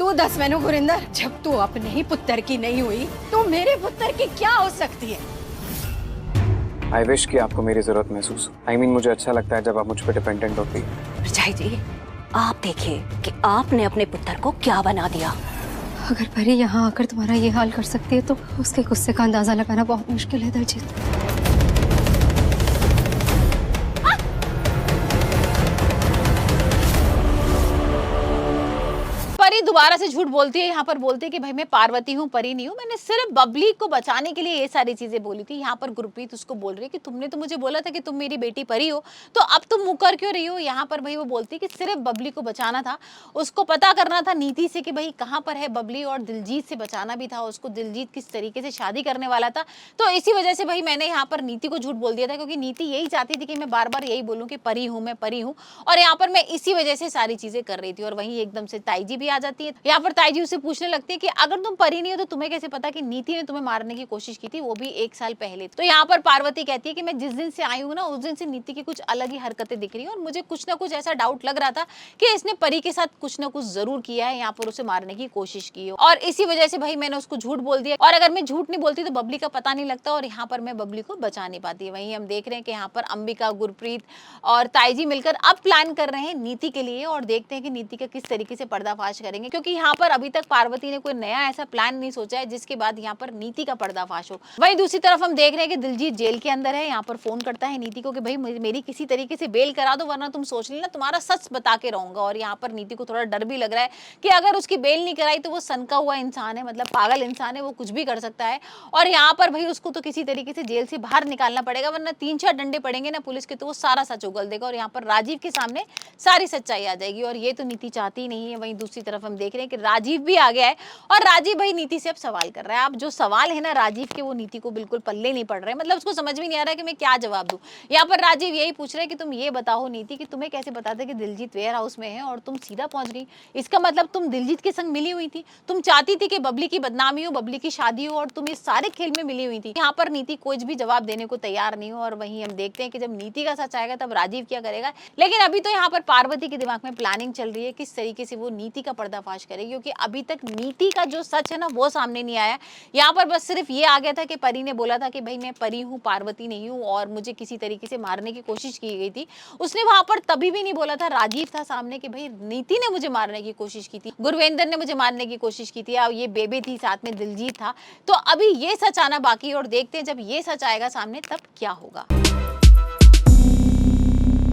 तू दस मैनू गुरिंदर, जब तू अपने ही पुत्र की नहीं हुई तो मेरे पुत्र की क्या हो सकती है? आई विश कि आपको मेरी जरूरत महसूस हो। I mean, मुझे अच्छा लगता है जब आप मुझ पर डिपेंडेंट होती है। परछाई जी, आप देखिए कि आपने अपने पुत्र को क्या बना दिया। अगर परी यहाँ आकर तुम्हारा ये हाल कर सकती है तो उसके गुस्से का अंदाजा लगाना बहुत मुश्किल है दलजीत। परी दोबारा से झूठ बोलती है, यहाँ पर बोलती है कि भाई मैं पार्वती हूँ, परी नहीं हूँ। मैंने सिर्फ बबली को बचाने के लिए ये सारी चीजें बोली थी। यहाँ पर गुरप्रीत उसको बोल रही है कि तुमने तो मुझे बोला था कि तुम मेरी बेटी परी हो, तो अब तुम मुकर क्यों रही हो? यहाँ पर भाई वो बोलती है कि सिर्फ बबली को बचाना था, उसको पता करना था नीति से कि भाई कहाँ पर है बबली, और दिलजीत से बचाना भी था उसको। दिलजीत किस तरीके से शादी करने वाला था, तो इसी वजह से भाई मैंने यहाँ पर नीति को झूठ बोल दिया था, क्योंकि नीति यही चाहती थी कि मैं बार बार यही बोलूँ कि परी हूँ, मैं परी हूँ। और यहाँ पर मैं इसी वजह से सारी चीजें कर रही थी। और वहीं एकदम से ताईजी भी आ जाती है। यहाँ पर ताईजी उससे पूछने लगती है कि अगर तुम परी नहीं हो तो तुम्हें कैसे पता कि नीति ने तुम्हें मारने की कोशिश की थी, वो भी 1 साल पहले? तो यहाँ पर पार्वती कहती है कि मैं जिस दिन से आई हूँ ना, उस दिन से नीति की कुछ अलग ही हरकतें दिख रही है, और मुझे कुछ ना कुछ ऐसा डाउट लग रहा था कि इसने परी के साथ कुछ ना कुछ जरूर किया है, यहाँ पर उसे मारने की कोशिश की है। और इसी वजह से भाई मैंने उसको झूठ बोल दिया, और अगर मैं झूठ नहीं बोलती तो बबली का पता नहीं लगता, और यहाँ पर मैं बबली को बचा नहीं पाती। वहीं हम देख रहे हैं कि यहाँ पर अंबिका, गुरप्रीत और ताईजी मिलकर अब प्लान कर रहे हैं नीति के लिए, और देखते हैं कि नीति का किस तरीके से पर्दाफाश करेंगे, क्योंकि यहाँ पर अभी तक पार्वती ने कोई नया ऐसा प्लान नहीं सोचा है जिसके बाद यहाँ पर नीति का पर्दाफाश हो। वहीं दूसरी तरफ हम देख रहे हैं कि दिलजीत जेल के अंदर है। यहाँ पर फोन करता है नीति को कि भाई मेरी किसी तरीके से बेल करा दो, वरना तुम सोच लेना तुम्हारा सच बता के रहूंगा। और यहाँ पर नीति को थोड़ा डर भी लग रहा है कि अगर उसकी बेल नहीं कराई तो वो सनका हुआ इंसान है, मतलब पागल इंसान है, वो कुछ भी कर सकता है। और यहाँ पर भाई उसको तो किसी तरीके से जेल से बाहर निकालना पड़ेगा, वरना 3-4 डंडे पड़ेंगे ना पुलिस के तो वो सारा सच उगल देगा, और यहाँ पर राजीव के सामने सारी सच्चाई आ जाएगी, और ये तो नीति चाहती नहीं है। वहीं दूसरी तरफ हम देख रहे हैं कि राजीव भी आ गया है, और राजीव भाई नीति से अब सवाल कर रहा है। अब जो सवाल है ना राजीव के, वो नीति को बिल्कुल पल्ले नहीं पड़ रहे, मतलब उसको समझ में नहीं आ रहा है कि मैं क्या जवाब दूं। यहाँ पर राजीव यही पूछ रहे हैं कि तुम ये बताओ नीति कि तुम्हें कैसे पता था कि दिलजीत वेयर हाउस में है और तुम सीधा पहुंच गई? इसका मतलब तुम दिलजीत के संग मिली हुई थी, तुम चाहती थी कि बबली की बदनामी हो, बबली की शादी हो, और तुम इस सारे खेल में मिली हुई थी। यहाँ पर नीति कुछ भी जवाब देने को तैयार नहीं हो। और वहीं हम देखते हैं कि जब नीति का सच आएगा तब राजीव क्या करेगा। लेकिन अभी तो यहाँ पर पार्वती के दिमाग में प्लानिंग चल रही है किस तरीके से वो नीति का पर्दाफाश करेगी, क्योंकि अभी तक नीति का जो सच है ना वो सामने नहीं आया। यहाँ पर बस सिर्फ ये आ गया था कि परी ने बोला था कि भाई मैं परी हूँ, पार्वती नहीं हूँ, और मुझे किसी तरीके से मारने की कोशिश की गई थी। उसने वहां पर तभी भी नहीं बोला था, राजीव था सामने, कि भाई नीति ने मुझे मारने की कोशिश की थी, गुरवेंद्र ने मुझे मारने की कोशिश की थी, और ये बेबी थी, साथ में दिलजीत था। तो अभी ये सच आना बाकी है, और देखते हैं जब ये सच आएगा सामने तब क्या होगा।